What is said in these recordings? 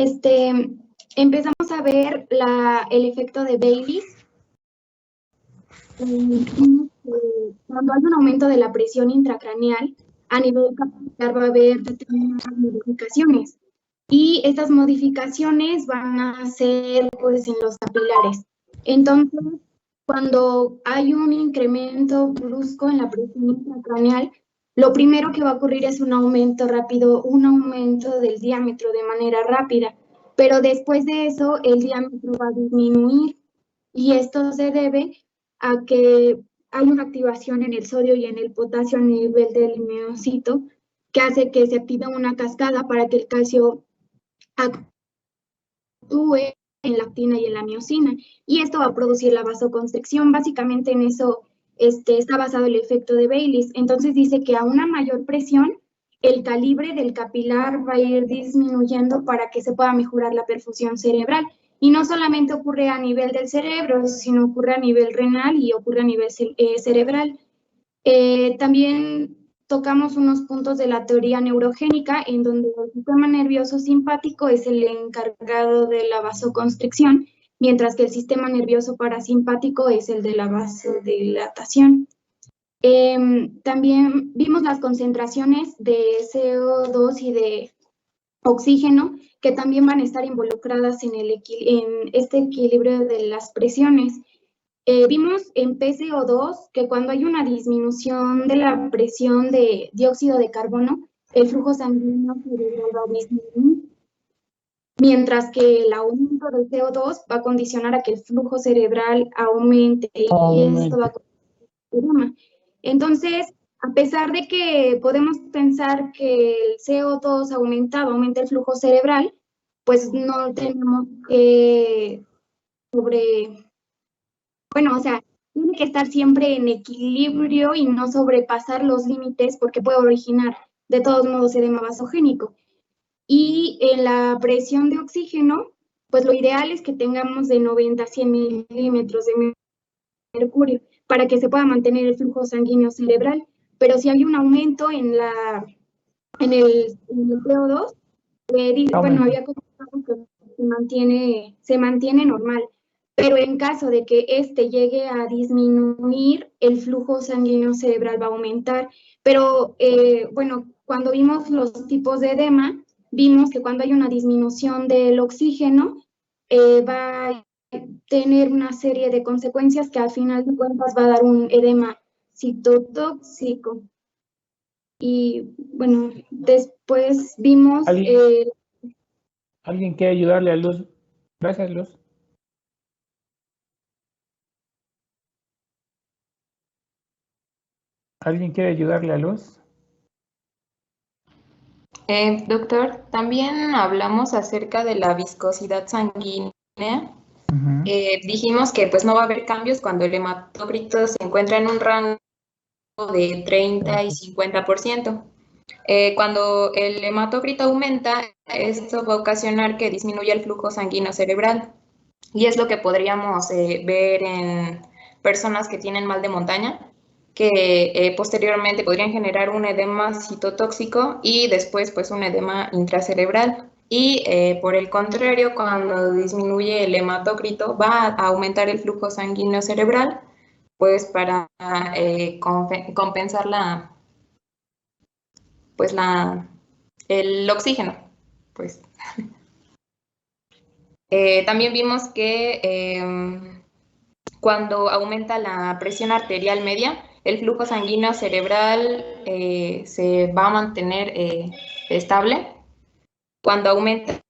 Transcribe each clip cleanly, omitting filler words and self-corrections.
este, empezamos a ver el efecto de Baylis. Cuando hay un aumento de la presión intracraneal, a nivel capilar va a haber determinadas modificaciones. Y estas modificaciones van a ser pues en los capilares. Entonces, cuando hay un incremento brusco en la presión intracraneal, lo primero que va a ocurrir es un aumento rápido, un aumento del diámetro de manera rápida, pero después de eso el diámetro va a disminuir y esto se debe a que hay una activación en el sodio y en el potasio a nivel del miocito que hace que se active una cascada para que el calcio actúe en la actina y en la miocina, y esto va a producir la vasoconstricción. Básicamente en eso está basado el efecto de Baylis. Entonces dice que a una mayor presión, el calibre del capilar va a ir disminuyendo para que se pueda mejorar la perfusión cerebral. Y no solamente ocurre a nivel del cerebro, sino ocurre a nivel renal y ocurre a nivel cerebral. También tocamos unos puntos de la teoría neurogénica, en donde el sistema nervioso simpático es el encargado de la vasoconstricción, mientras que el sistema nervioso parasimpático es el de la vasodilatación. También vimos las concentraciones de CO2 y de oxígeno, que también van a estar involucradas en este equilibrio de las presiones. Vimos en PCO2 que cuando hay una disminución de la presión de dióxido de carbono, el flujo sanguíneo cerebral va a disminuir, mientras que el aumento del CO2 va a condicionar a que el flujo cerebral aumente, y esto va a condicionar. Entonces, a pesar de que podemos pensar que el CO2 aumentado aumenta el flujo cerebral, pues no tenemos que o sea, tiene que estar siempre en equilibrio y no sobrepasar los límites porque puede originar de todos modos edema vasogénico. Y en la presión de oxígeno, pues lo ideal es que tengamos de 90 a 100 milímetros de mercurio para que se pueda mantener el flujo sanguíneo cerebral. Pero si hay un aumento en el CO2, había comentado que se mantiene normal, pero en caso de que este llegue a disminuir, el flujo sanguíneo cerebral va a aumentar. Pero cuando vimos los tipos de edema, vimos que cuando hay una disminución del oxígeno, va a tener una serie de consecuencias que al final de cuentas va a dar un edema citotóxico. Y bueno, después vimos... ¿Alguien quiere ayudarle a Luz? Gracias, Luz. ¿Alguien quiere ayudarle a Luz? Doctor, también hablamos acerca de la viscosidad sanguínea. Dijimos que pues no va a haber cambios cuando el hematócrito se encuentra en un rango de 30 y 50%. Cuando el hematócrito aumenta, esto va a ocasionar que disminuya el flujo sanguíneo cerebral. Y es lo que podríamos ver en personas que tienen mal de montaña, que posteriormente podrían generar un edema citotóxico y después pues un edema intracerebral. Y por el contrario, cuando disminuye el hematócrito, va a aumentar el flujo sanguíneo cerebral, pues para compensar el oxígeno, pues. También vimos que cuando aumenta la presión arterial media, el flujo sanguíneo cerebral se va a mantener estable. Cuando aumenta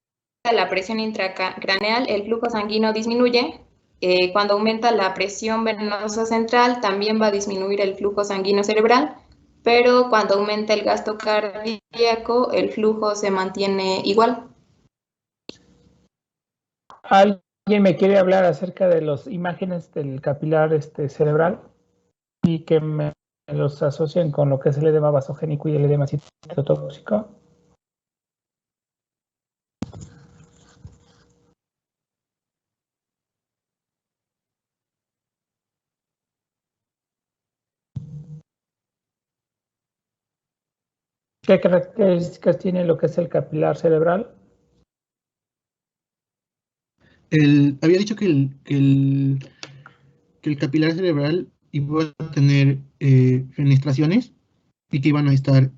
la presión intracraneal, el flujo sanguíneo disminuye. Cuando aumenta la presión venosa central, también va a disminuir el flujo sanguíneo cerebral, pero cuando aumenta el gasto cardíaco, el flujo se mantiene igual. ¿Alguien me quiere hablar acerca de las imágenes del capilar cerebral y que me los asocian con lo que es el edema vasogénico y el edema citotóxico? ¿Qué características tiene lo que es el capilar cerebral? había dicho que el capilar cerebral iba a tener fenestraciones y que iban a estar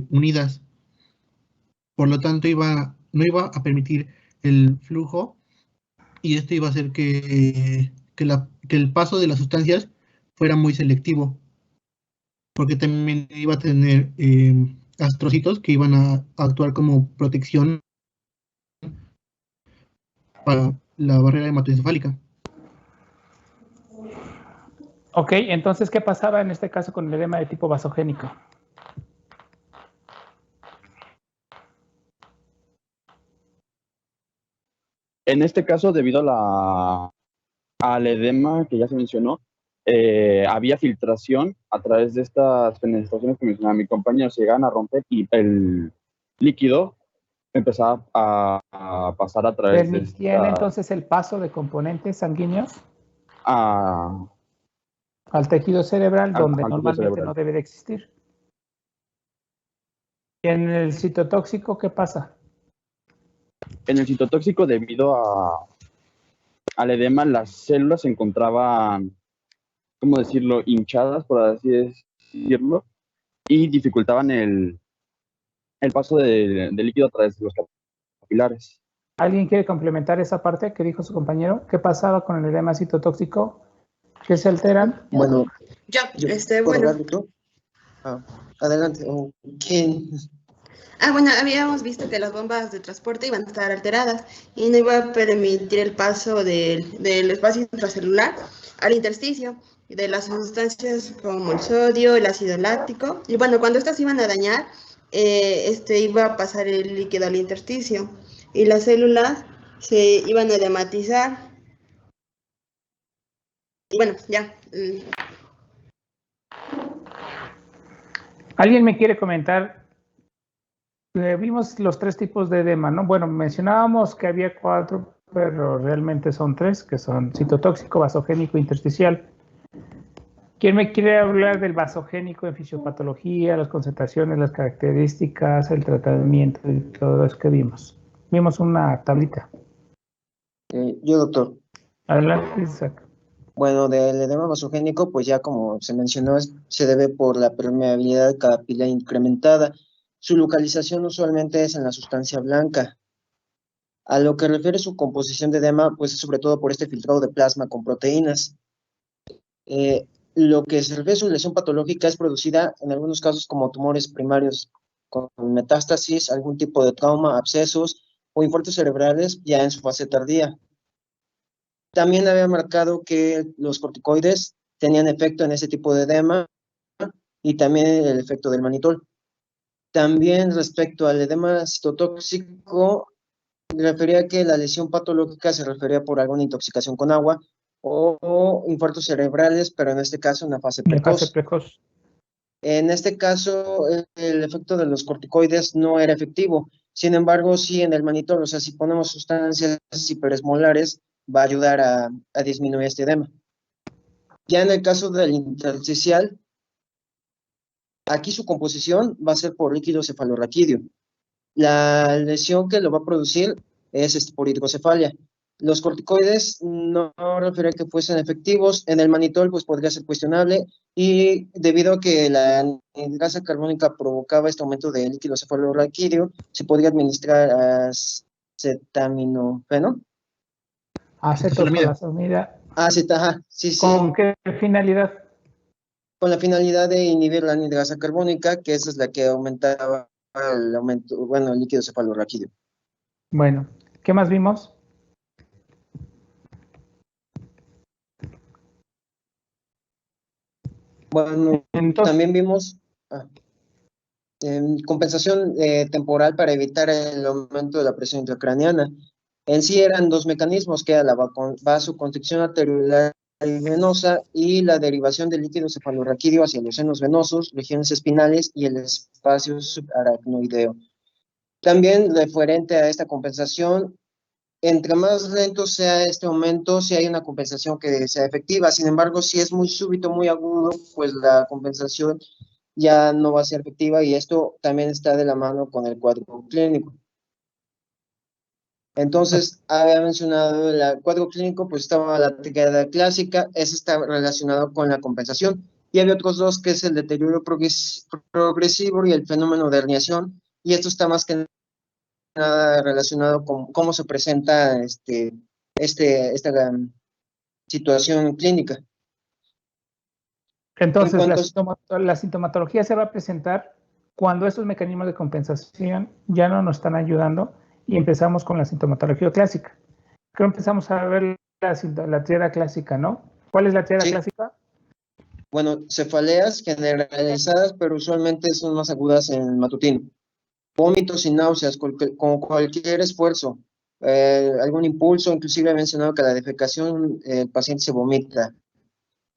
unidas. Por lo tanto, no iba a permitir el flujo y esto iba a hacer que el paso de las sustancias fuera muy selectivo, porque también iba a tener astrocitos que iban a actuar como protección para la barrera hematoencefálica. Ok, entonces, ¿qué pasaba en este caso con el edema de tipo vasogénico? En este caso, debido al edema que ya se mencionó, había filtración a través de estas fenestraciones que mencionaba mi compañero, se llegaban a romper y el líquido empezaba a pasar a través de ¿Permitían entonces el paso de componentes sanguíneos al tejido cerebral, donde normalmente no debe de existir? ¿Y en el citotóxico qué pasa? En el citotóxico, debido al edema, las células se encontraban, ¿cómo decirlo?, hinchadas, por así decirlo, y dificultaban el paso de líquido a través de los capilares. ¿Alguien quiere complementar esa parte que dijo su compañero? ¿Qué pasaba con el edema citotóxico? ¿Qué se alteran? Bueno, bueno. Adelante. ¿Quién? Bueno, habíamos visto que las bombas de transporte iban a estar alteradas y no iba a permitir el paso del espacio intracelular al intersticio de las sustancias como el sodio, el ácido láctico. Y bueno, cuando estas iban a dañar, iba a pasar el líquido al intersticio y las células se iban a edematizar. Y bueno, ya. ¿Alguien me quiere comentar? Vimos los 3 tipos de edema, ¿no? Bueno, mencionábamos que había 4, pero realmente son 3, que son citotóxico, vasogénico e intersticial. ¿Quién me quiere hablar del vasogénico en fisiopatología, las concentraciones, las características, el tratamiento y todo eso que vimos? Vimos una tablita. Yo, doctor. Adelante, Isaac. Bueno, del edema vasogénico, pues ya como se mencionó, se debe por la permeabilidad capilar incrementada. Su localización usualmente es en la sustancia blanca. A lo que refiere su composición de edema, pues es sobre todo por este filtrado de plasma con proteínas. Lo que se refiere a su lesión patológica es producida en algunos casos como tumores primarios con metástasis, algún tipo de trauma, abscesos o infartos cerebrales ya en su fase tardía. También había marcado que los corticoides tenían efecto en ese tipo de edema y también el efecto del manitol. También respecto al edema citotóxico, refería que la lesión patológica se refería por alguna intoxicación con agua o infartos cerebrales, pero en este caso una fase precoz. En este caso, el efecto de los corticoides no era efectivo. Sin embargo, sí en el manitol, o sea, si ponemos sustancias hiperesmolares, va a ayudar a disminuir este edema. Ya en el caso del intersticial, aquí su composición va a ser por líquido cefalorraquídeo. La lesión que lo va a producir es por hidrocefalia. Los corticoides no refieren que fuesen efectivos. En el manitol, pues podría ser cuestionable. Y debido a que la anhidrasa carbónica provocaba este aumento de líquido cefalorraquídeo, se podría administrar acetaminofeno. Acetosalamida. Sí. ¿Con qué finalidad? Con la finalidad de inhibir la anhidrasa carbónica, que esa es la que aumentaba el líquido cefalorraquídeo. Bueno, ¿qué más vimos? Bueno, entonces, también vimos compensación temporal para evitar el aumento de la presión intracraneana. En sí eran 2 mecanismos, que era la vasoconstricción arteriolar y venosa y la derivación del líquido cefalorraquídeo hacia los senos venosos, regiones espinales y el espacio subaracnoideo. También referente a esta compensación, entre más lento sea este aumento, si hay una compensación que sea efectiva. Sin embargo, si es muy súbito, muy agudo, pues la compensación ya no va a ser efectiva y esto también está de la mano con el cuadro clínico. Entonces, había mencionado el cuadro clínico, pues estaba la triada clásica, ese está relacionado con la compensación, y había otros dos, que es el deterioro progresivo y el fenómeno de herniación, y esto está más que nada relacionado con cómo se presenta esta situación clínica. Entonces, cuanto la sintomatología se va a presentar cuando estos mecanismos de compensación ya no nos están ayudando y empezamos con la sintomatología clásica. Creo que empezamos a ver la triada clásica, ¿no? ¿Cuál es la triada Sí. clásica? Bueno, cefaleas generalizadas, pero usualmente son más agudas en el matutino. Vómitos y náuseas con cualquier esfuerzo, algún impulso, inclusive he mencionado que la defecación, el paciente se vomita.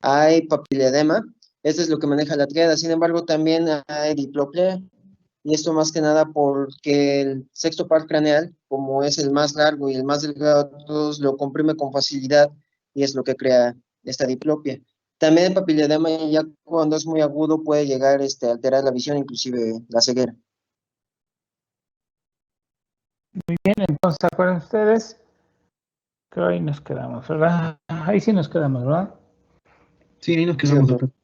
Hay papiledema, este es lo que maneja la triada, sin embargo también hay diplopia, y esto más que nada porque el sexto par craneal, como es el más largo y el más delgado, todos lo comprime con facilidad y es lo que crea esta diplopia. También el papiledema, ya cuando es muy agudo, puede llegar a alterar la visión, inclusive la ceguera. Muy bien, entonces, ¿se acuerdan ustedes? Creo ahí nos quedamos, ¿verdad? Ahí sí nos quedamos, ¿verdad? Sí, ahí nos quedamos, Cierto. doctor.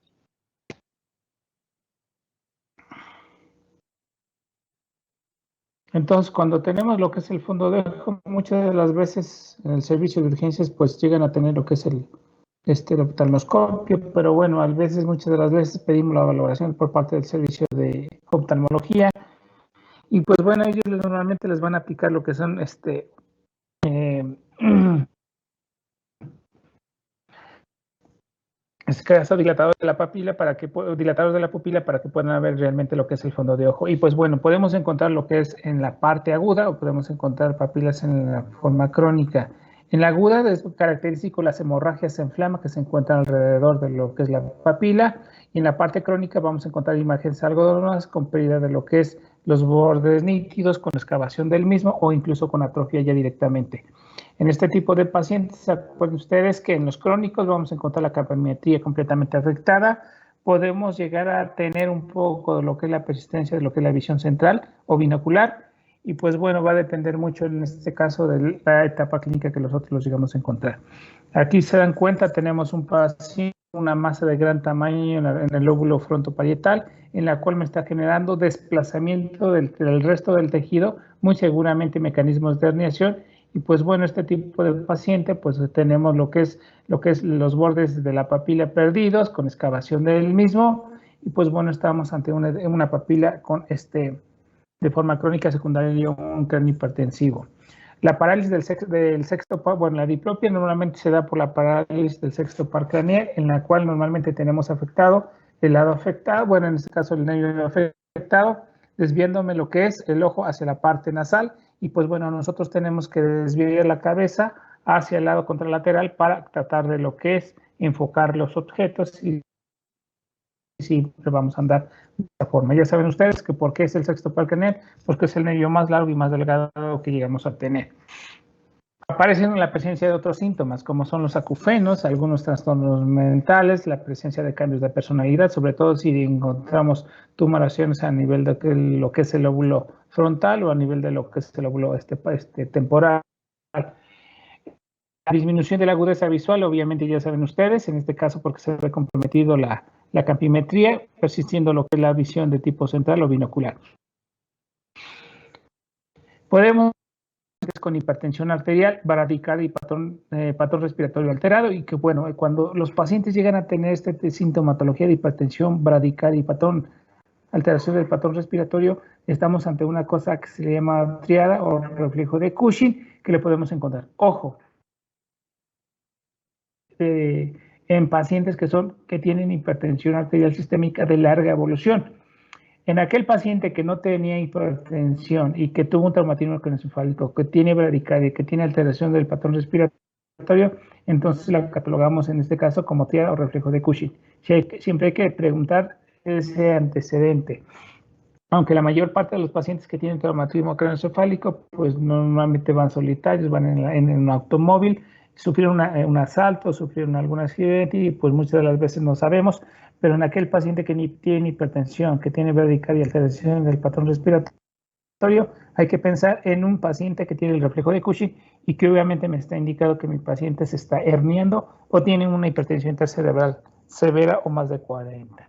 Entonces, cuando tenemos lo que es el fondo de ojo, muchas de las veces en el servicio de urgencias, pues llegan a tener lo que es el oftalmoscopio, pero bueno, muchas de las veces pedimos la valoración por parte del servicio de oftalmología, y pues bueno, ellos normalmente les van a aplicar lo que son caso dilatadores de la pupila para que puedan ver realmente lo que es el fondo de ojo. Y pues bueno, podemos encontrar lo que es en la parte aguda o podemos encontrar papilas en la forma crónica. En la aguda es característico las hemorragias en flama que se encuentran alrededor de lo que es la papila, y en la parte crónica vamos a encontrar imágenes algodonosas con pérdida de lo que es los bordes nítidos, con excavación del mismo o incluso con atrofia ya directamente. En este tipo de pacientes, ¿se acuerdan ustedes que en los crónicos vamos a encontrar la capimetría completamente afectada? Podemos llegar a tener un poco de lo que es la persistencia de lo que es la visión central o binocular, y pues bueno, va a depender mucho en este caso de la etapa clínica que nosotros los llegamos a encontrar. Aquí se dan cuenta, tenemos un paciente, una masa de gran tamaño en el lóbulo frontoparietal, en la cual me está generando desplazamiento del resto del tejido, muy seguramente mecanismos de herniación. Y pues bueno, este tipo de paciente, pues tenemos lo que es los bordes de la papila perdidos con excavación del mismo, y pues bueno, estamos ante una papila con de forma crónica secundaria un cráneo hipertensivo. La parálisis del sexto par, bueno, la diplopia normalmente se da por la parálisis del sexto par craneal, en la cual normalmente tenemos afectado el lado afectado, bueno, en este caso el nervio afectado, desviándome lo que es el ojo hacia la parte nasal, y pues bueno, nosotros tenemos que desviar la cabeza hacia el lado contralateral para tratar de lo que es enfocar los objetos, y siempre vamos a andar de esta forma. Ya saben ustedes que por qué es el sexto par craneal, porque es el nervio más largo y más delgado que llegamos a tener. Aparecen en la presencia de otros síntomas, como son los acufenos, algunos trastornos mentales, la presencia de cambios de personalidad, sobre todo si encontramos tumoraciones a nivel de lo que es el lóbulo frontal o a nivel de lo que es el lóbulo temporal. La disminución de la agudeza visual, obviamente ya saben ustedes, en este caso porque se ve comprometido la campimetría, persistiendo lo que es la visión de tipo central o binocular. Podemos con hipertensión arterial, bradicardia y patrón respiratorio alterado, y que bueno, cuando los pacientes llegan a tener sintomatología de hipertensión, bradicardia y alteración del patrón respiratorio, estamos ante una cosa que se llama triada o reflejo de Cushing, que le podemos encontrar. Ojo, en pacientes que tienen hipertensión arterial sistémica de larga evolución. En aquel paciente que no tenía hipertensión y que tuvo un traumatismo craneoencefálico, que tiene bradicardia, que tiene alteración del patrón respiratorio, entonces la catalogamos en este caso como triada o reflejo de Cushing. Siempre hay que preguntar ese antecedente. Aunque la mayor parte de los pacientes que tienen traumatismo craneoencefálico, pues normalmente van solitarios, van en un automóvil, sufrieron un asalto, sufrieron algún accidente y pues muchas de las veces no sabemos, pero en aquel paciente que ni tiene hipertensión, que tiene bradicardia y alteración del patrón respiratorio, hay que pensar en un paciente que tiene el reflejo de Cushing y que obviamente me está indicando que mi paciente se está herniando o tiene una hipertensión intercerebral severa o más de 40.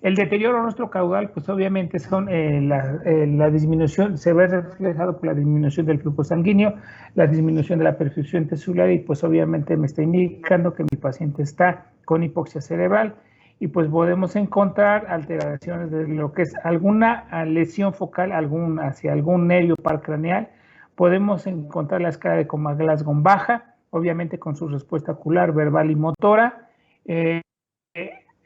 El deterioro nuestro caudal, pues obviamente son la disminución, se ve reflejado por la disminución del flujo sanguíneo, la disminución de la perfusión tisular y pues obviamente me está indicando que mi paciente está con hipoxia cerebral y pues podemos encontrar alteraciones de lo que es alguna lesión focal hacia algún nervio paracraneal. Podemos encontrar la escala de Coma-Glasgow baja, obviamente con su respuesta ocular, verbal y motora.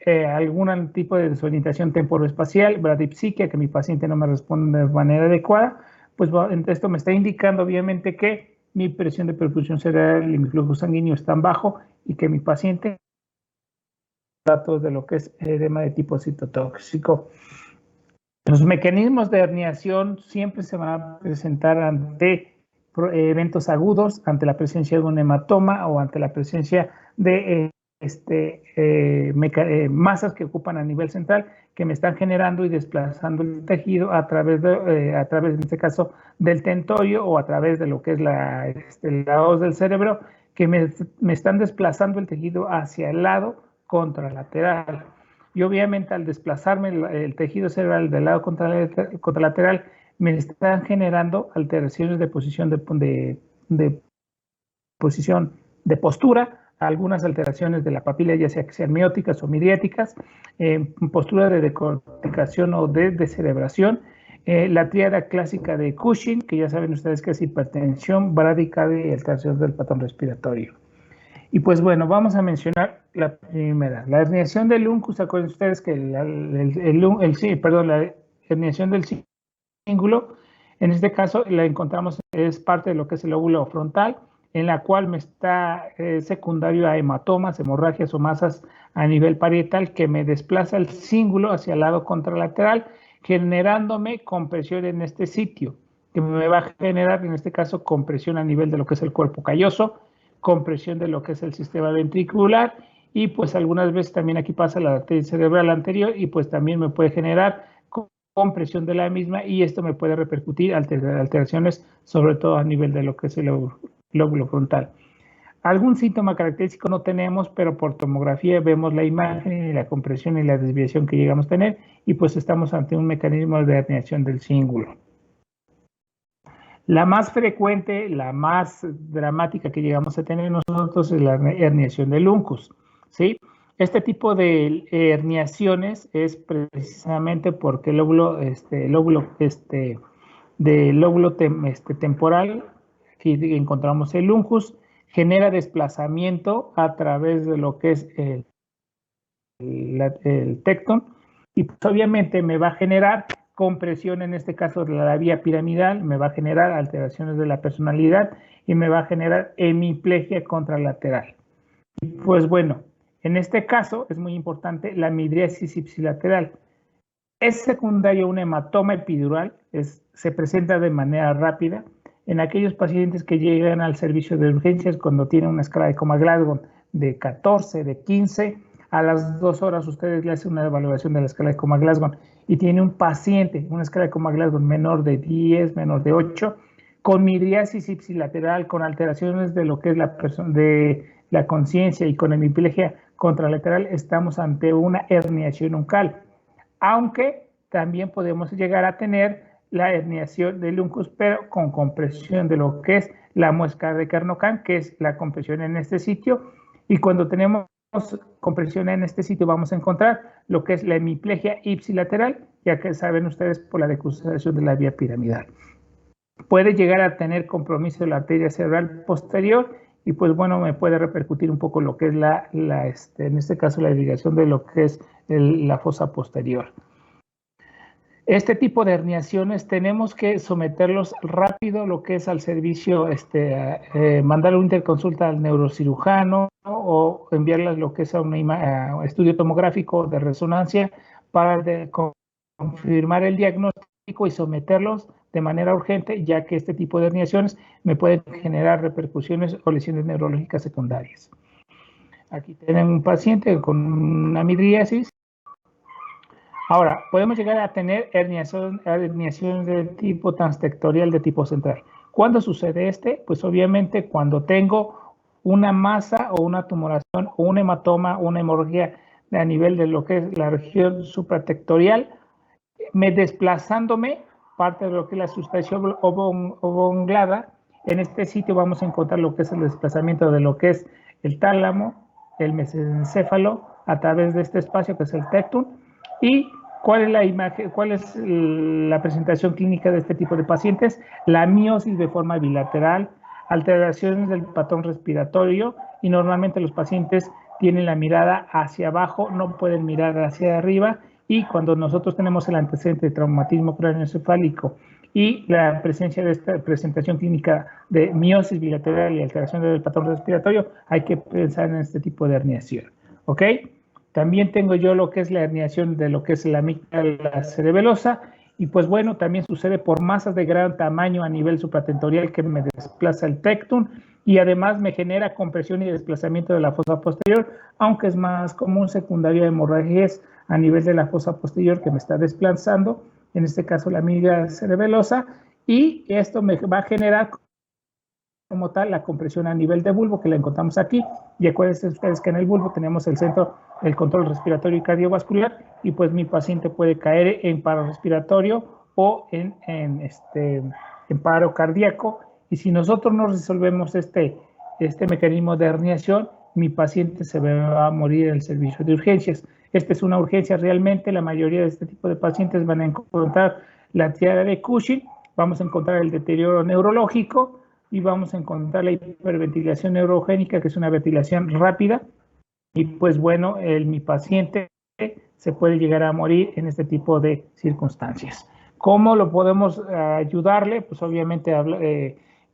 Algún tipo de desorientación temporoespacial, bradipsiquia, que mi paciente no me responde de manera adecuada, pues esto me está indicando obviamente que mi presión de perfusión cerebral y mi flujo sanguíneo están bajo y que mi paciente datos de lo que es edema de tipo citotóxico. Los mecanismos de herniación siempre se van a presentar ante eventos agudos, ante la presencia de un hematoma o ante la presencia de masas que ocupan a nivel central que me están generando y desplazando el tejido a través en este caso del tentorio o a través de lo que es la hoz del cerebro que me están desplazando el tejido hacia el lado contralateral y obviamente al desplazarme el tejido cerebral del lado contralateral me están generando alteraciones de posición de postura, algunas alteraciones de la papila, ya sea que sean mióticas o midriáticas, postura de decorticación o de descerebración, la tríada clásica de Cushing, que ya saben ustedes que es hipertensión, bradicardia y alteración del patrón respiratorio. Y pues bueno, vamos a mencionar la primera, la herniación del uncus. Acuérdense ustedes que la herniación del cíngulo, en este caso la encontramos, es parte de lo que es el lóbulo frontal, en la cual me está secundario a hematomas, hemorragias o masas a nivel parietal que me desplaza el cíngulo hacia el lado contralateral, generándome compresión en este sitio, que me va a generar en este caso compresión a nivel de lo que es el cuerpo calloso, compresión de lo que es el sistema ventricular y pues algunas veces también aquí pasa la arteria cerebral anterior y pues también me puede generar compresión de la misma y esto me puede repercutir alteraciones sobre todo a nivel de lo que es el lóbulo frontal. Algún síntoma característico no tenemos, pero por tomografía vemos la imagen y la compresión y la desviación que llegamos a tener y pues estamos ante un mecanismo de herniación del cíngulo. La más frecuente, la más dramática que llegamos a tener nosotros es la herniación del uncus, ¿sí? Este tipo de herniaciones es precisamente porque el lóbulo temporal, aquí encontramos el uncus, genera desplazamiento a través de lo que es el tectón y pues obviamente me va a generar compresión, en este caso de la vía piramidal, me va a generar alteraciones de la personalidad y me va a generar hemiplegia contralateral. Y pues bueno, en este caso es muy importante la midriasis ipsilateral. Es secundario a un hematoma epidural, se presenta de manera rápida en aquellos pacientes que llegan al servicio de urgencias cuando tienen una escala de Coma-Glasgow de 14, de 15, a las 2 horas ustedes le hacen una evaluación de la escala de Coma-Glasgow y tiene un paciente, una escala de Coma-Glasgow menor de 10, menor de 8, con midriasis ipsilateral, con alteraciones de lo que es de la conciencia y con hemiplegia contralateral, estamos ante una herniación uncal, aunque también podemos llegar a tener la herniación del uncus, pero con compresión de lo que es la muesca de Kernockan, que es la compresión en este sitio, y cuando tenemos compresión en este sitio vamos a encontrar lo que es la hemiplegia ipsilateral, ya que saben ustedes por la decusación de la vía piramidal. Puede llegar a tener compromiso de la arteria cerebral posterior y pues bueno, me puede repercutir un poco lo que es en este caso la irrigación de lo que es la fosa posterior. Este tipo de herniaciones tenemos que someterlos rápido, lo que es al servicio, mandar una interconsulta al neurocirujano o enviarlas lo que es a un estudio tomográfico de resonancia para confirmar el diagnóstico y someterlos de manera urgente, ya que este tipo de herniaciones me pueden generar repercusiones o lesiones neurológicas secundarias. Aquí tenemos un paciente con una midriasis. Ahora, podemos llegar a tener herniaciones de tipo transtectorial de tipo central. ¿Cuándo sucede este? Pues obviamente cuando tengo una masa o una tumoración o un hematoma o una hemorragia a nivel de lo que es la región supratectorial, desplazándome parte de lo que es la sustancia oblongada. En este sitio vamos a encontrar lo que es el desplazamiento de lo que es el tálamo, el mesencéfalo, a través de este espacio que es el tectum. ¿Y cuál es la imagen, cuál es la presentación clínica de este tipo de pacientes? La miosis de forma bilateral, alteraciones del patrón respiratorio, y normalmente los pacientes tienen la mirada hacia abajo, no pueden mirar hacia arriba, y cuando nosotros tenemos el antecedente de traumatismo craneoencefálico y la presencia de esta presentación clínica de miosis bilateral y alteración del patrón respiratorio, hay que pensar en este tipo de herniación, ¿ok? También tengo yo lo que es la herniación de lo que es la amígdala cerebelosa, y pues bueno, también sucede por masas de gran tamaño a nivel supratentorial que me desplaza el tectum, y además me genera compresión y desplazamiento de la fosa posterior, aunque es más común secundario de hemorragias a nivel de la fosa posterior que me está desplazando, en este caso la amígdala cerebelosa, y esto me va a generar como tal la compresión a nivel de bulbo, que la encontramos aquí. Y acuérdense ustedes que en el bulbo tenemos el centro del control respiratorio y cardiovascular, y pues mi paciente puede caer en paro respiratorio o en paro cardíaco, y si nosotros no resolvemos este mecanismo de herniación, mi paciente se va a morir en el servicio de urgencias. Esta es una urgencia realmente. La mayoría de este tipo de pacientes van a encontrar la triada de Cushing, vamos a encontrar el deterioro neurológico, y vamos a encontrar la hiperventilación neurogénica, que es una ventilación rápida, y pues bueno, mi paciente se puede llegar a morir en este tipo de circunstancias. ¿Cómo lo podemos ayudarle? Pues obviamente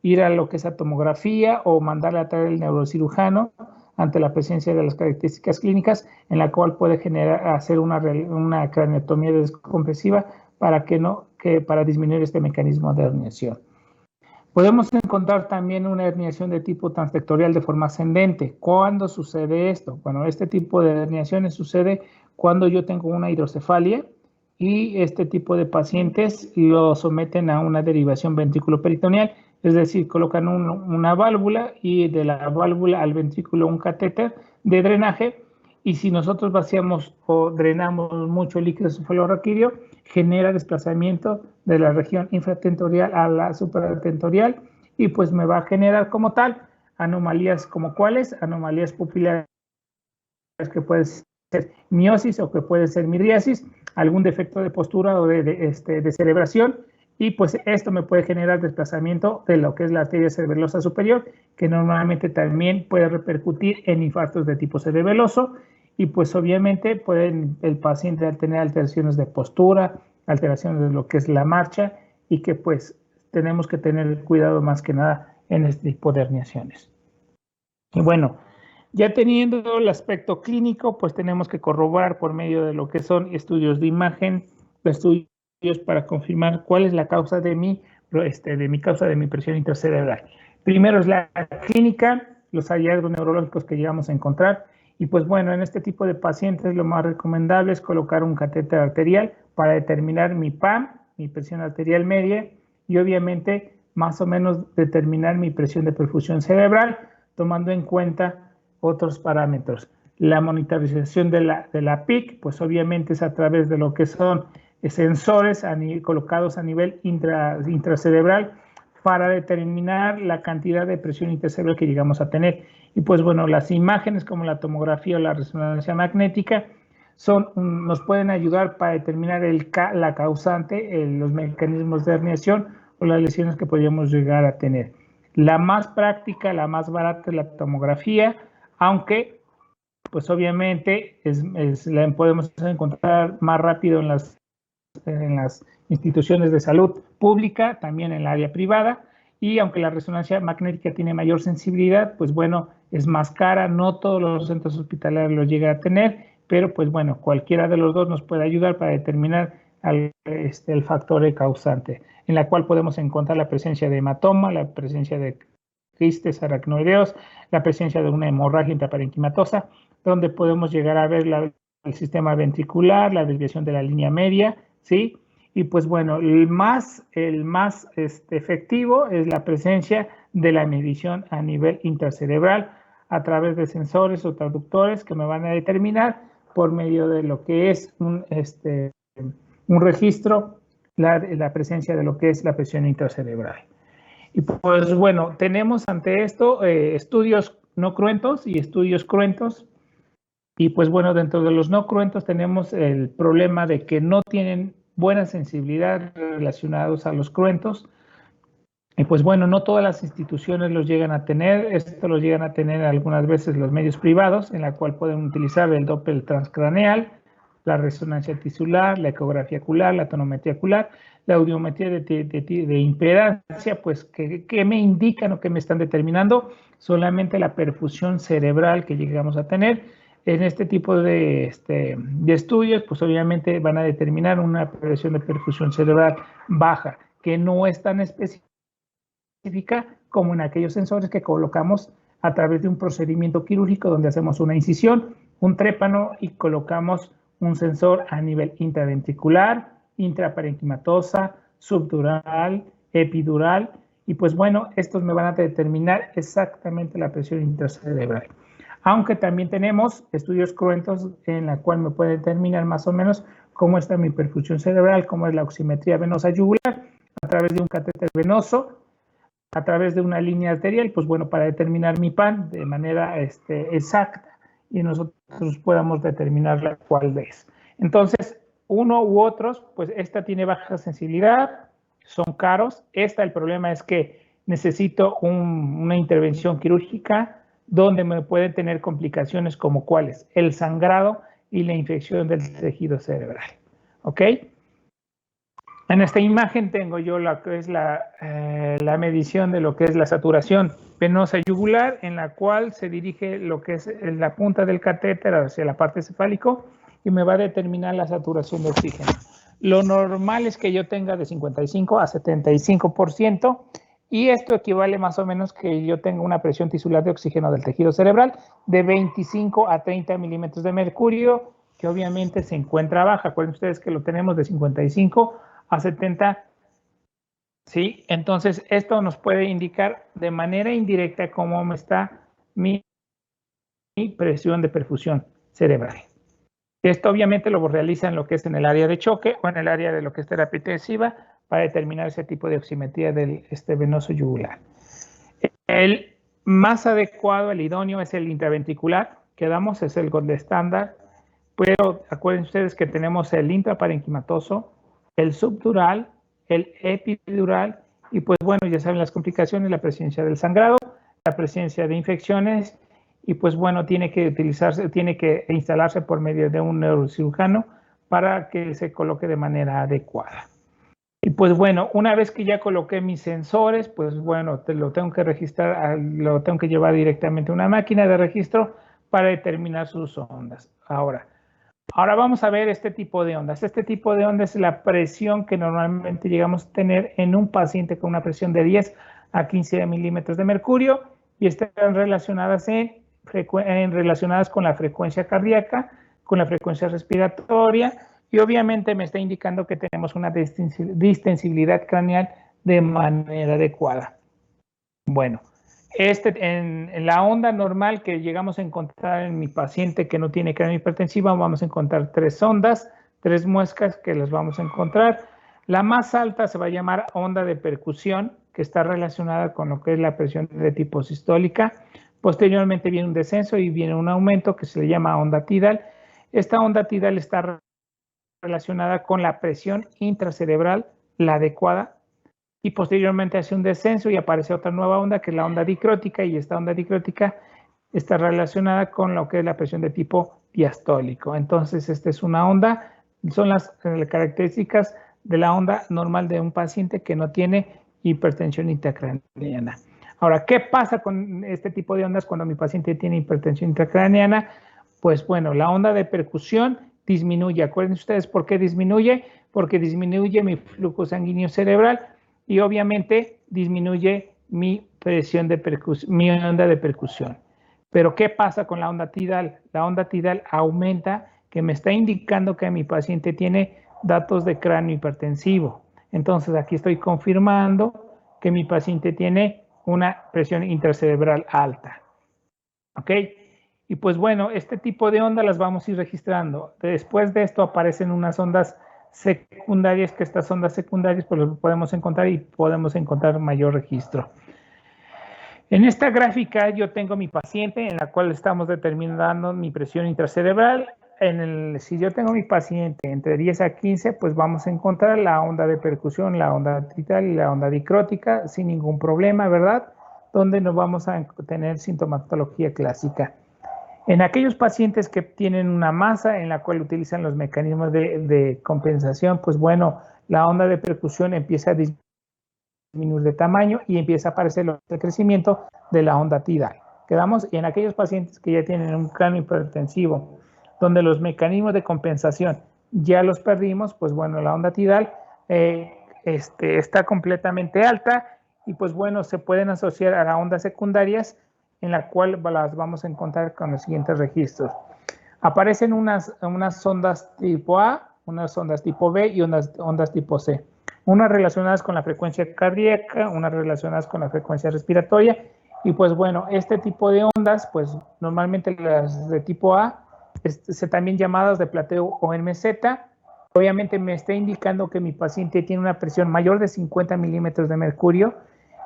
ir a lo que es la tomografía o mandarle a traer el neurocirujano ante la presencia de las características clínicas, en la cual puede hacer una craneotomía descompresiva para disminuir este mecanismo de herniación. Podemos encontrar también una herniación de tipo transtectorial de forma ascendente. ¿Cuándo sucede esto? Bueno, este tipo de herniaciones sucede cuando yo tengo una hidrocefalia, y este tipo de pacientes lo someten a una derivación ventrículo-peritoneal, es decir, colocan una válvula, y de la válvula al ventrículo un catéter de drenaje, y si nosotros vaciamos o drenamos mucho el líquido cefalorraquídeo, genera desplazamiento de la región infratentorial a la supratentorial, y pues me va a generar como tal anomalías como cuáles, anomalías pupilares que pueden ser miosis o que puede ser midriasis, algún defecto de postura o de celebración, y pues esto me puede generar desplazamiento de lo que es la arteria cerebelosa superior, que normalmente también puede repercutir en infartos de tipo cerebeloso, y pues obviamente el paciente tener alteraciones de postura, alteraciones de lo que es la marcha, y que pues tenemos que tener cuidado más que nada en este tipo de herniaciones. Y bueno, ya teniendo el aspecto clínico, pues tenemos que corroborar por medio de lo que son estudios de imagen, estudios para confirmar cuál es la causa de mi presión intracerebral. Primero es la clínica, los hallazgos neurológicos que llegamos a encontrar, y pues bueno, en este tipo de pacientes lo más recomendable es colocar un catéter arterial para determinar mi PAM, mi presión arterial media, y obviamente más o menos determinar mi presión de perfusión cerebral, tomando en cuenta otros parámetros. La monitorización de la PIC, pues obviamente es a través de lo que son sensores colocados a nivel intracerebral para determinar la cantidad de presión intracerebral que llegamos a tener. Y pues bueno, las imágenes como la tomografía o la resonancia magnética nos pueden ayudar para determinar la causante, los mecanismos de herniación o las lesiones que podríamos llegar a tener. La más práctica, la más barata es la tomografía, aunque pues obviamente la podemos encontrar más rápido en las instituciones de salud pública, también en el área privada, y aunque la resonancia magnética tiene mayor sensibilidad, pues bueno, es más cara, no todos los centros hospitalarios lo llegan a tener, pero pues bueno, cualquiera de los dos nos puede ayudar para determinar el factor causante, en la cual podemos encontrar la presencia de hematoma, la presencia de quistes aracnoideos, la presencia de una hemorragia intraparenquimatosa, donde podemos llegar a ver el sistema ventricular, la desviación de la línea media, ¿sí? Y pues bueno, el más efectivo es la presencia de la medición a nivel intracerebral a través de sensores o traductores que me van a determinar por medio de lo que es un registro, la presencia de lo que es la presión intracerebral. Y pues bueno, tenemos ante esto estudios no cruentos y estudios cruentos. Y pues bueno, dentro de los no cruentos tenemos el problema de que no tienen buena sensibilidad relacionados a los cruentos. Y pues bueno, no todas las instituciones los llegan a tener. Esto los llegan a tener algunas veces los medios privados, en la cual pueden utilizar el Doppler transcraneal, la resonancia tisular, la ecografía ocular, la tonometría ocular, la audiometría de impedancia, pues ¿qué me indican o qué me están determinando? Solamente la perfusión cerebral que llegamos a tener. En este tipo de estudios, pues obviamente van a determinar una presión de perfusión cerebral baja, que no es tan específica como en aquellos sensores que colocamos a través de un procedimiento quirúrgico donde hacemos una incisión, un trépano y colocamos un sensor a nivel intraventricular, intraparenquimatosa, subdural, epidural, y pues bueno, estos me van a determinar exactamente la presión intracerebral. Aunque también tenemos estudios cruentos en la cual me puede determinar más o menos cómo está mi perfusión cerebral, cómo es la oximetría venosa yugular, a través de un catéter venoso, a través de una línea arterial, pues bueno, para determinar mi PAN de manera exacta y nosotros podamos determinar cuál es. Entonces, uno u otros, pues esta tiene baja sensibilidad, son caros. El problema es que necesito una intervención quirúrgica donde me pueden tener complicaciones como cuáles, el sangrado y la infección del tejido cerebral. ¿Ok? En esta imagen tengo yo lo que es la medición de lo que es la saturación venosa yugular, en la cual se dirige lo que es la punta del catéter hacia la parte cefálico y me va a determinar la saturación de oxígeno. Lo normal es que yo tenga de 55 a 75%, y esto equivale más o menos que yo tenga una presión tisular de oxígeno del tejido cerebral de 25 a 30 milímetros de mercurio, que obviamente se encuentra baja. Acuérdense ustedes que lo tenemos de 55 a 70. ¿Sí? Entonces, esto nos puede indicar de manera indirecta cómo me está mi presión de perfusión cerebral. Esto obviamente lo realizan lo que es en el área de choque o en el área de lo que es terapia intensiva para determinar ese tipo de oximetría del venoso yugular. El más adecuado, el idóneo, es el intraventricular que damos, es el gold estándar, pero acuérdense ustedes que tenemos el intraparenquimatoso, el subdural, el epidural, y pues bueno, ya saben las complicaciones, la presencia del sangrado, la presencia de infecciones, y pues bueno, tiene que instalarse por medio de un neurocirujano para que se coloque de manera adecuada. Y pues bueno, una vez que ya coloqué mis sensores, pues bueno, lo tengo que registrar, lo tengo que llevar directamente a una máquina de registro para determinar sus ondas. Ahora vamos a ver este tipo de ondas. Este tipo de ondas es la presión que normalmente llegamos a tener en un paciente con una presión de 10 a 15 milímetros de mercurio y están relacionadas con la frecuencia cardíaca, con la frecuencia respiratoria, y obviamente me está indicando que tenemos una distensibilidad craneal de manera adecuada. Bueno, en la onda normal que llegamos a encontrar en mi paciente que no tiene cráneo hipertensiva, vamos a encontrar 3 ondas, 3 muescas que las vamos a encontrar. La más alta se va a llamar onda de percusión, que está relacionada con lo que es la presión de tipo sistólica. Posteriormente viene un descenso y viene un aumento que se le llama onda tidal. Esta onda tidal está relacionada con la presión intracerebral, la adecuada, y posteriormente hace un descenso y aparece otra nueva onda que es la onda dicrótica, y esta onda dicrótica está relacionada con lo que es la presión de tipo diastólico. Entonces, esta es una onda, son las características de la onda normal de un paciente que no tiene hipertensión intracraneana. Ahora, ¿qué pasa con este tipo de ondas cuando mi paciente tiene hipertensión intracraneana? Pues bueno, la onda de percusión disminuye. Acuérdense ustedes por qué disminuye, porque disminuye mi flujo sanguíneo cerebral y obviamente disminuye mi presión de mi onda de percusión. Pero ¿qué pasa con la onda tidal? La onda tidal aumenta que me está indicando que mi paciente tiene datos de cráneo hipertensivo. Entonces aquí estoy confirmando que mi paciente tiene una presión intracerebral alta. ¿Ok? Y pues bueno, este tipo de ondas las vamos a ir registrando. Después de esto aparecen unas ondas secundarias, que estas ondas secundarias pues las podemos encontrar y podemos encontrar mayor registro. En esta gráfica yo tengo mi paciente en la cual estamos determinando mi presión intracerebral. Si yo tengo mi paciente entre 10 a 15, pues vamos a encontrar la onda de percusión, la onda tital y la onda dicrótica sin ningún problema, ¿verdad? Donde nos vamos a tener sintomatología clásica. En aquellos pacientes que tienen una masa en la cual utilizan los mecanismos de compensación, pues bueno, la onda de percusión empieza a disminuir de tamaño y empieza a aparecer el crecimiento de la onda tidal. Quedamos en aquellos pacientes que ya tienen un cráneo hipertensivo, donde los mecanismos de compensación ya los perdimos, pues bueno, la onda tidal está completamente alta y pues bueno, se pueden asociar a las ondas secundarias en la cual las vamos a encontrar con los siguientes registros. Aparecen unas ondas tipo A, unas ondas tipo B y unas ondas tipo C. Unas relacionadas con la frecuencia cardíaca, unas relacionadas con la frecuencia respiratoria. Y pues bueno, este tipo de ondas, pues normalmente las de tipo A, también llamadas de plateo o MZ, obviamente me está indicando que mi paciente tiene una presión mayor de 50 milímetros de mercurio.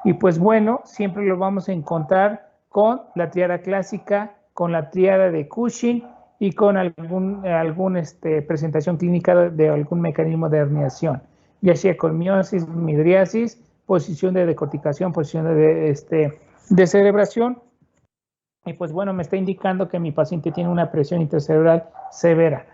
Y pues bueno, siempre lo vamos a encontrar con la tríada clásica, con la tríada de Cushing y con alguna presentación clínica de algún mecanismo de herniación, ya sea con miosis, midriasis, posición de decorticación, posición de cerebración. Y pues bueno, me está indicando que mi paciente tiene una presión intracerebral severa.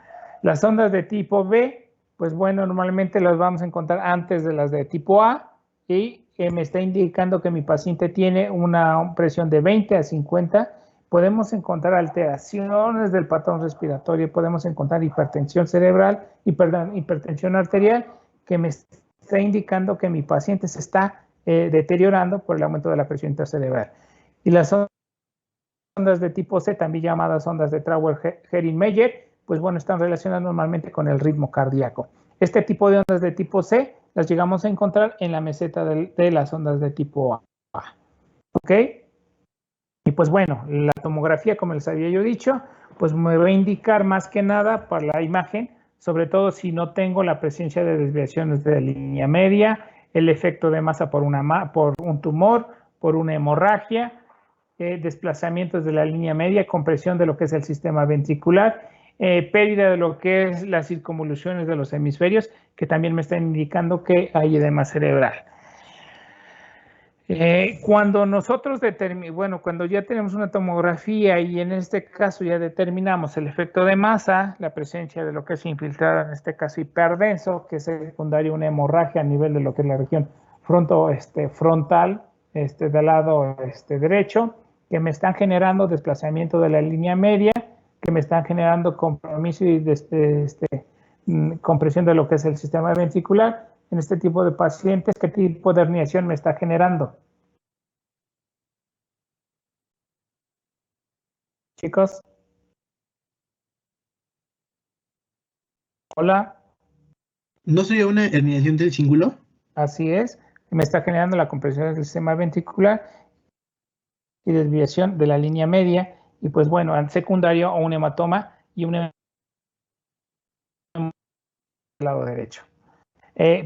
Las ondas de tipo B, pues bueno, normalmente las vamos a encontrar antes de las de tipo A y me está indicando que mi paciente tiene una presión de 20 a 50. Podemos encontrar alteraciones del patrón respiratorio, podemos encontrar hipertensión cerebral, hipertensión arterial, que me está indicando que mi paciente se está deteriorando por el aumento de la presión intracerebral. Y las ondas de tipo C, también llamadas ondas de Trauer-Herin-Meyer, pues bueno, están relacionadas normalmente con el ritmo cardíaco. Este tipo de ondas de tipo C las llegamos a encontrar en la meseta de las ondas de tipo A. ¿Ok? Y pues bueno, la tomografía, como les había yo dicho, pues me va a indicar más que nada para la imagen, sobre todo si no tengo la presencia de desviaciones de la línea media, el efecto de masa por un tumor, por una hemorragia, desplazamientos de la línea media, compresión de lo que es el sistema ventricular, pérdida de lo que es las circunvoluciones de los hemisferios, que también me están indicando que hay edema cerebral. Cuando nosotros cuando ya tenemos una tomografía y en este caso ya determinamos el efecto de masa, la presencia de lo que es infiltrado, en este caso hiperdenso, que es secundario a una hemorragia a nivel de lo que es la región frontal del lado derecho, que me están generando desplazamiento de la línea media, que me están generando compromiso y compresión de lo que es el sistema ventricular. En este tipo de pacientes, ¿qué tipo de herniación me está generando? Chicos. Hola. ¿No sería una herniación del cíngulo? Así es. Me está generando la compresión del sistema ventricular y desviación de la línea media. Y pues bueno, al secundario o un hematoma y un hematoma del lado derecho.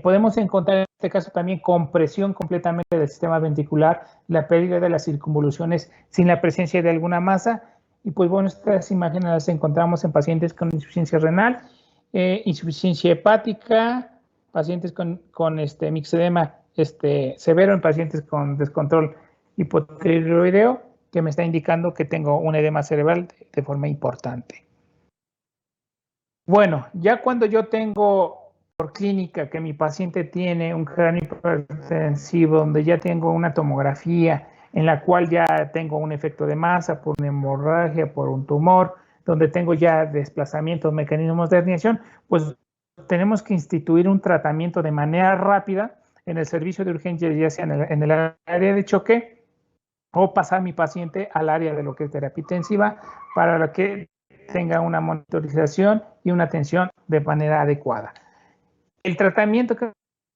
Podemos encontrar en este caso también compresión completamente del sistema ventricular, la pérdida de las circunvoluciones sin la presencia de alguna masa. Y pues bueno, estas imágenes las encontramos en pacientes con insuficiencia renal, insuficiencia hepática, pacientes con mixedema severo, en pacientes con descontrol hipotiroideo, que me está indicando que tengo un edema cerebral de forma importante. Bueno, ya cuando yo tengo por clínica que mi paciente tiene un cráneo hipertensivo, donde ya tengo una tomografía en la cual ya tengo un efecto de masa por una hemorragia, por un tumor, donde tengo ya desplazamientos, mecanismos de herniación, pues tenemos que instituir un tratamiento de manera rápida en el servicio de urgencia, ya sea en el área de choque, o pasar mi paciente al área de lo que es terapia intensiva para que tenga una monitorización y una atención de manera adecuada. El tratamiento que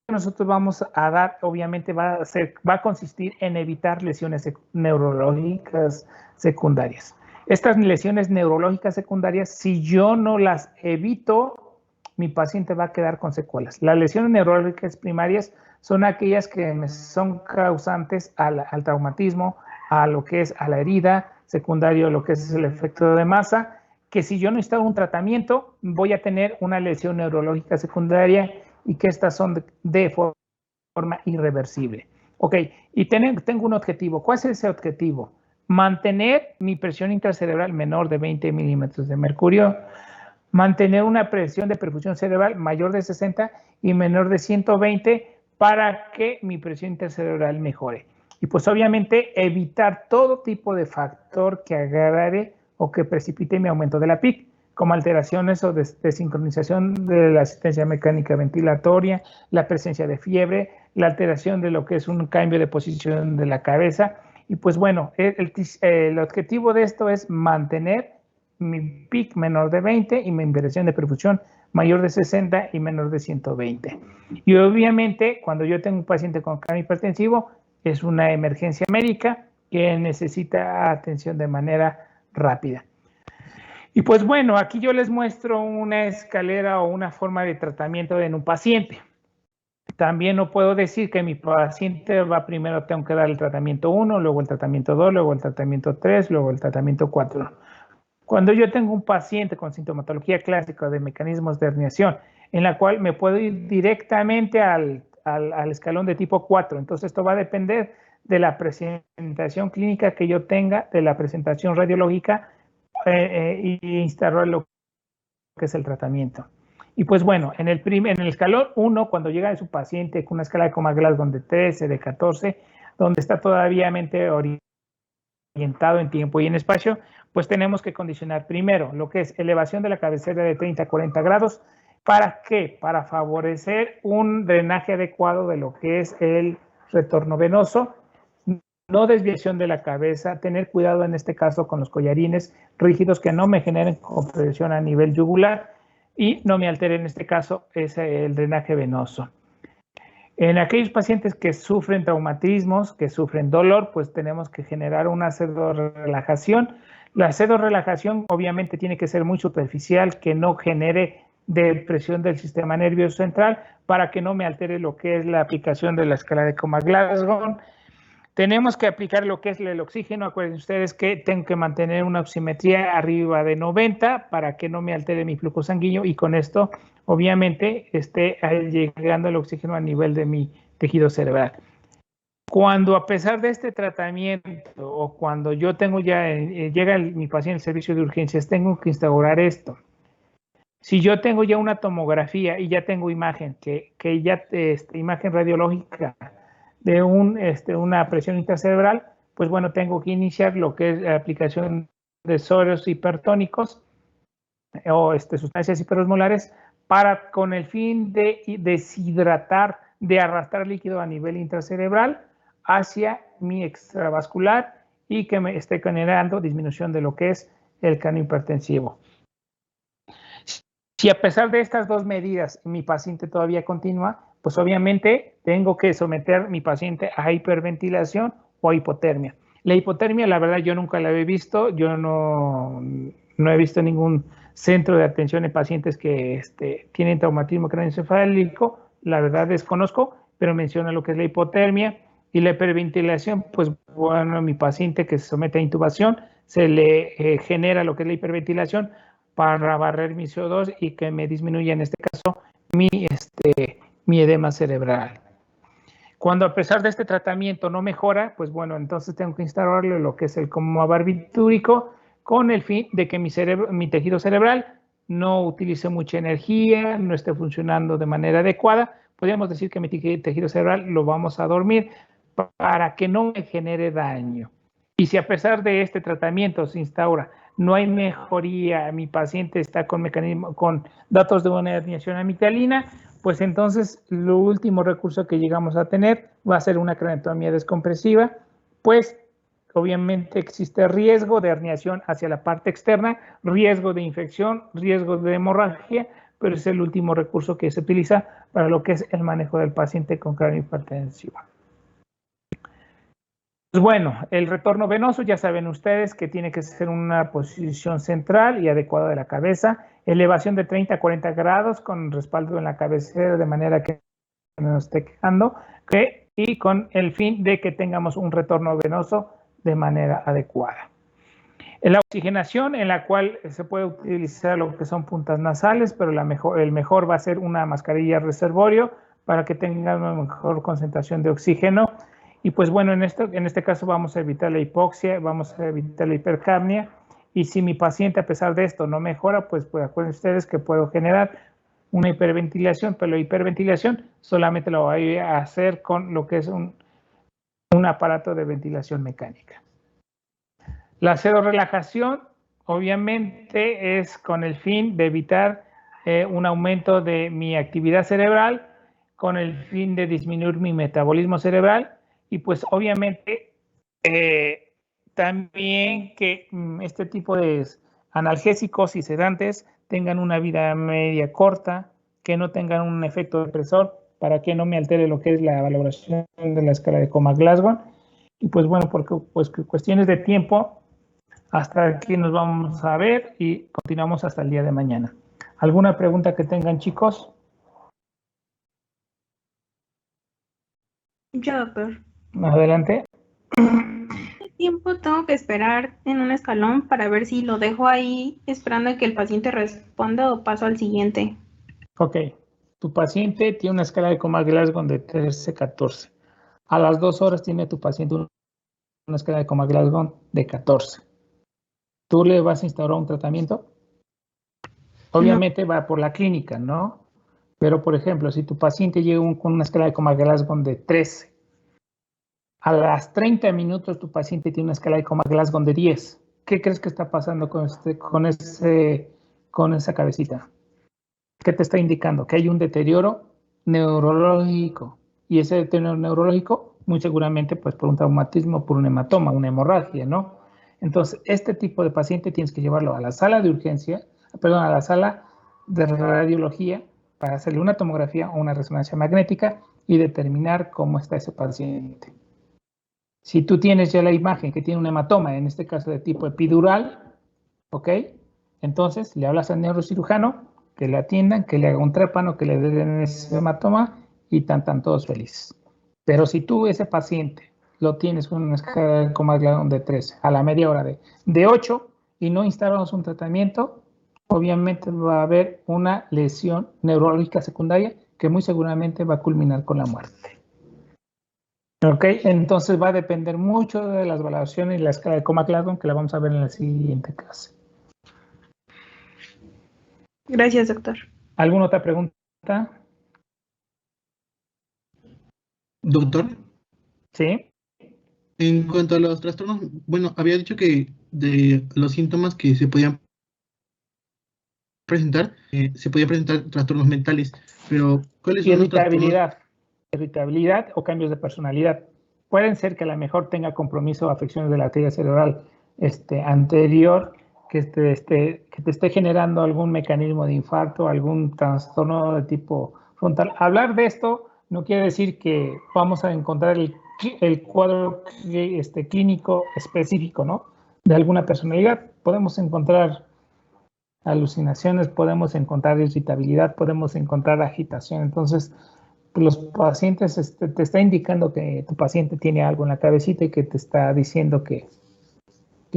nosotros vamos a dar, obviamente, va a consistir en evitar lesiones neurológicas secundarias. Estas lesiones neurológicas secundarias, si yo no las evito, mi paciente va a quedar con secuelas. Las lesiones neurológicas primarias son aquellas que son causantes al traumatismo, a lo que es a la herida, secundario lo que es el efecto de masa, que si yo no instalo un tratamiento, voy a tener una lesión neurológica secundaria y que estas son de forma irreversible. Ok, y tengo un objetivo. ¿Cuál es ese objetivo? Mantener mi presión intracerebral menor de 20 milímetros de mercurio, mantener una presión de perfusión cerebral mayor de 60 y menor de 120 para que mi presión intracerebral mejore. Y pues obviamente evitar todo tipo de factor que agrave o que precipite mi aumento de la PIC, como alteraciones o desincronización de la asistencia mecánica ventilatoria, la presencia de fiebre, la alteración de lo que es un cambio de posición de la cabeza. Y pues bueno, el objetivo de esto es mantener mi PIC menor de 20 y mi presión de perfusión mayor de 60 y menor de 120. Y obviamente, cuando yo tengo un paciente con cambio hipertensivo, es una emergencia médica que necesita atención de manera rápida. Y pues bueno, aquí yo les muestro una escalera o una forma de tratamiento en un paciente. También no puedo decir que mi paciente va primero, tengo que dar el tratamiento 1, luego el tratamiento 2, luego el tratamiento 3, luego el tratamiento 4. Cuando yo tengo un paciente con sintomatología clásica de mecanismos de herniación, en la cual me puedo ir directamente al escalón de tipo 4, entonces esto va a depender de la presentación clínica que yo tenga, de la presentación radiológica y instalar lo que es el tratamiento. Y pues bueno, en el escalón 1, cuando llega su paciente con una escala de Coma-Glasgow de 13, de 14, donde está todavía orientado en tiempo y en espacio, pues tenemos que condicionar primero lo que es elevación de la cabecera de 30 a 40 grados. ¿Para qué? Para favorecer un drenaje adecuado de lo que es el retorno venoso, no desviación de la cabeza, tener cuidado en este caso con los collarines rígidos que no me generen compresión a nivel yugular y no me altere en este caso el drenaje venoso. En aquellos pacientes que sufren traumatismos, que sufren dolor, pues tenemos que generar una pseudorelajación. La pseudorelajación obviamente tiene que ser muy superficial, que no genere depresión del sistema nervioso central para que no me altere lo que es la aplicación de la escala de Coma-Glasgow. Tenemos que aplicar lo que es el oxígeno. Acuérdense ustedes que tengo que mantener una oximetría arriba de 90 para que no me altere mi flujo sanguíneo y con esto, obviamente, esté llegando el oxígeno a nivel de mi tejido cerebral. Cuando a pesar de este tratamiento o cuando yo tengo ya, llega mi paciente al servicio de urgencias, tengo que instaurar esto. Si yo tengo ya una tomografía y ya tengo imagen, que ya imagen radiológica de una presión intracerebral, pues bueno, tengo que iniciar lo que es la aplicación de sóleros hipertónicos o sustancias hiperosmolares para con el fin de deshidratar, de arrastrar líquido a nivel intracerebral hacia mi extravascular y que me esté generando disminución de lo que es el cambio hipertensivo. Si a pesar de estas dos medidas mi paciente todavía continúa, pues obviamente tengo que someter a mi paciente a hiperventilación o a hipotermia. La hipotermia, la verdad, yo nunca la he visto. Yo no he visto ningún centro de atención en pacientes que tienen traumatismo craneoencefálico. La verdad desconozco, pero menciona lo que es la hipotermia. Y la hiperventilación, pues bueno, mi paciente que se somete a intubación, se le genera lo que es la hiperventilación para barrer mi CO2 y que me disminuya en este caso mi edema cerebral. Cuando a pesar de este tratamiento no mejora, pues bueno, entonces tengo que instalarle lo que es el coma barbitúrico con el fin de que mi tejido cerebral no utilice mucha energía, no esté funcionando de manera adecuada. Podríamos decir que mi tejido cerebral lo vamos a dormir para que no me genere daño. Y si a pesar de este tratamiento se instaura, no hay mejoría, mi paciente está con datos de una herniación amigdalina, pues entonces lo último recurso que llegamos a tener va a ser una craneotomía descompresiva, pues obviamente existe riesgo de herniación hacia la parte externa, riesgo de infección, riesgo de hemorragia, pero es el último recurso que se utiliza para lo que es el manejo del paciente con cardio hipertensiva. Pues bueno, el retorno venoso, ya saben ustedes que tiene que ser una posición central y adecuada de la cabeza, elevación de 30 a 40 grados con respaldo en la cabecera de manera que no esté quejando, y con el fin de que tengamos un retorno venoso de manera adecuada. En la oxigenación, en la cual se puede utilizar lo que son puntas nasales, pero el mejor va a ser una mascarilla reservorio para que tenga una mejor concentración de oxígeno. Y pues bueno, en este caso vamos a evitar la hipoxia, vamos a evitar la hipercapnia. Y si mi paciente a pesar de esto no mejora, pues acuérdense ustedes que puedo generar una hiperventilación, pero la hiperventilación solamente lo voy a hacer con lo que es un aparato de ventilación mecánica. La sedorelajación, obviamente, es con el fin de evitar un aumento de mi actividad cerebral, con el fin de disminuir mi metabolismo cerebral y pues obviamente también que este tipo de analgésicos y sedantes tengan una vida media corta, que no tengan un efecto depresor para que no me altere lo que es la valoración de la escala de Coma-Glasgow. Y pues bueno, porque pues cuestiones de tiempo, hasta aquí nos vamos a ver y continuamos hasta el día de mañana. ¿Alguna pregunta que tengan, chicos? Yo, doctor. Adelante. ¿Qué tiempo tengo que esperar en un escalón para ver si lo dejo ahí esperando a que el paciente responda o paso al siguiente? Ok, tu paciente tiene una escala de Coma-Glasgow de 13-14. A las 2 horas tiene tu paciente una escala de Coma-Glasgow de 14. ¿Tú le vas a instaurar un tratamiento? Obviamente va por la clínica, ¿no? Pero, por ejemplo, si tu paciente llega con una escala de Coma-Glasgow de 13, a las 30 minutos tu paciente tiene una escala de Coma-Glasgow de 10, ¿qué crees que está pasando con esa cabecita? ¿Qué te está indicando? Que hay un deterioro neurológico. Y ese deterioro neurológico, muy seguramente, pues por un traumatismo, por un hematoma, una hemorragia, ¿no? Entonces, este tipo de paciente tienes que llevarlo a la sala de urgencia, perdón, a la sala de radiología para hacerle una tomografía o una resonancia magnética y determinar cómo está ese paciente. Si tú tienes ya la imagen que tiene un hematoma, en este caso de tipo epidural, ¿ok? Entonces, le hablas al neurocirujano, que le atiendan, que le haga un trépano, que le den ese hematoma y tan todos felices. Pero si tú ese paciente lo tienes con una escala de Coma-Glasgow de 13 a la media hora de 8 y no instalamos un tratamiento, obviamente va a haber una lesión neurológica secundaria que muy seguramente va a culminar con la muerte. Ok, entonces va a depender mucho de las valoraciones y la escala de Coma-Glasgow que la vamos a ver en la siguiente clase. Gracias, doctor. ¿Alguna otra pregunta? Doctor, Sí. en cuanto a los trastornos, bueno, había dicho que de los síntomas que se podían presentar trastornos mentales, pero ¿cuáles son los trastornos? Irritabilidad o cambios de personalidad. Pueden ser que a lo mejor tenga compromiso o afecciones de la arteria cerebral anterior, que te esté generando algún mecanismo de infarto, algún trastorno de tipo frontal. Hablar de esto no quiere decir que vamos a encontrar el cuadro clínico específico, ¿no? De alguna personalidad. Podemos encontrar alucinaciones, podemos encontrar irritabilidad, podemos encontrar agitación. Entonces, los pacientes te está indicando que tu paciente tiene algo en la cabecita y que te está diciendo que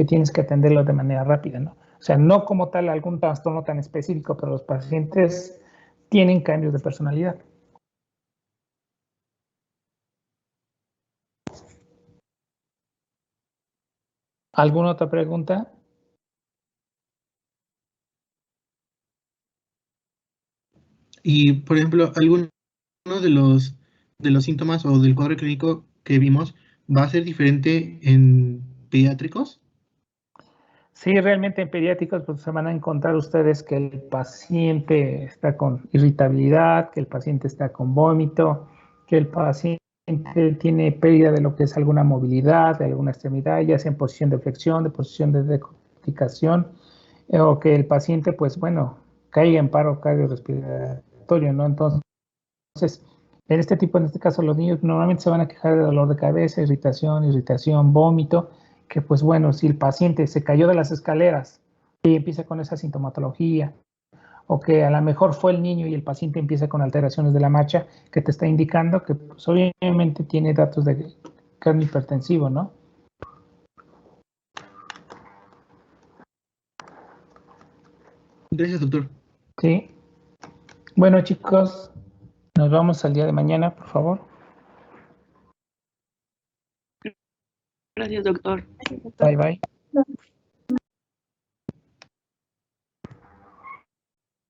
tienes que atenderlo de manera rápida, ¿no? O sea, no como tal algún trastorno tan específico, pero los pacientes tienen cambios de personalidad. ¿Alguna otra pregunta? Y, por ejemplo, alguno de los síntomas o del cuadro clínico que vimos va a ser diferente en pediátricos. Sí, realmente en pediátricos pues, se van a encontrar ustedes que el paciente está con irritabilidad, que el paciente está con vómito, que el paciente tiene pérdida de lo que es alguna movilidad, de alguna extremidad, ya sea en posición de flexión, de posición de decodificación, o que el paciente, pues bueno, caiga en paro cardiorrespiratorio, ¿no? Entonces, en este caso, los niños normalmente se van a quejar de dolor de cabeza, irritación, vómito, que pues bueno, si el paciente se cayó de las escaleras y empieza con esa sintomatología, o que a lo mejor fue el niño y el paciente empieza con alteraciones de la marcha, que te está indicando que pues, obviamente tiene datos de cardio hipertensivo, ¿no? Gracias, doctor. Sí. Bueno, chicos, nos vamos al día de mañana, por favor. Gracias, doctor. Bye, bye.